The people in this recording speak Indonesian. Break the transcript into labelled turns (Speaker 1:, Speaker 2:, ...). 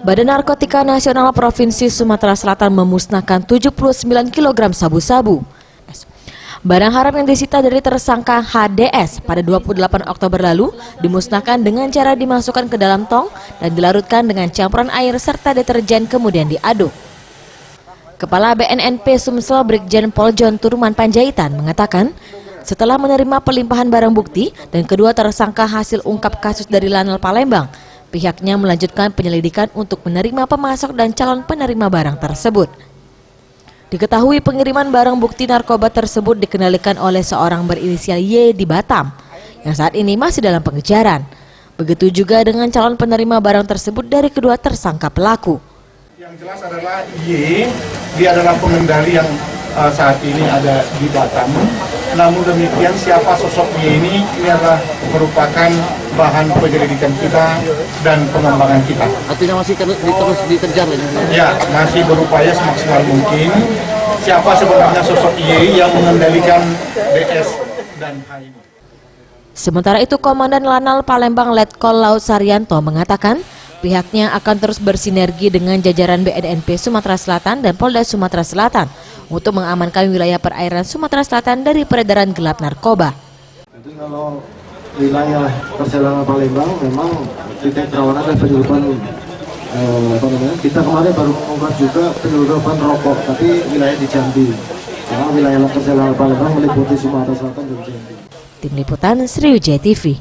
Speaker 1: Badan Narkotika Nasional Provinsi Sumatera Selatan memusnahkan 79 kg sabu-sabu. Barang haram yang disita dari tersangka HDS pada 28 Oktober lalu dimusnahkan dengan cara dimasukkan ke dalam tong dan dilarutkan dengan campuran air serta deterjen kemudian diaduk. Kepala BNNP Sumsel Brigjen Pol John Turman Panjaitan mengatakan, setelah menerima pelimpahan barang bukti dan kedua tersangka hasil ungkap kasus dari Lanal Palembang, pihaknya melanjutkan penyelidikan untuk menerima pemasok dan calon penerima barang tersebut. Diketahui pengiriman barang bukti narkoba tersebut dikendalikan oleh seorang berinisial Y di Batam, yang saat ini masih dalam pengejaran. Begitu juga dengan calon penerima barang tersebut dari kedua tersangka pelaku.
Speaker 2: Yang jelas adalah Y, dia adalah pengendali yang saat ini ada di Batam. Namun demikian siapa sosok Y ini adalah merupakan bahan penyelidikan kita dan pengembangan kita.
Speaker 3: Artinya masih terus dikejar
Speaker 2: ya? Masih berupaya semaksimal mungkin siapa sebenarnya sosok Y yang mengendalikan DS dan H ini.
Speaker 1: Sementara itu Komandan Lanal Palembang Letkol Laut Saryanto mengatakan pihaknya akan terus bersinergi dengan jajaran BNNP Sumatera Selatan dan Polda Sumatera Selatan untuk mengamankan wilayah perairan Sumatera Selatan dari peredaran gelap narkoba.
Speaker 4: Jadi kalau wilayah perjalanan Palembang memang titik rawan dan penyelundupan kita kemarin baru mengungkap juga penyelundupan rokok, tapi wilayah di Jambi. Karena wilayah perjalanan Palembang meliputi Sumatera Selatan dan Jambi.
Speaker 1: Tim Liputan Sriwijaya TV.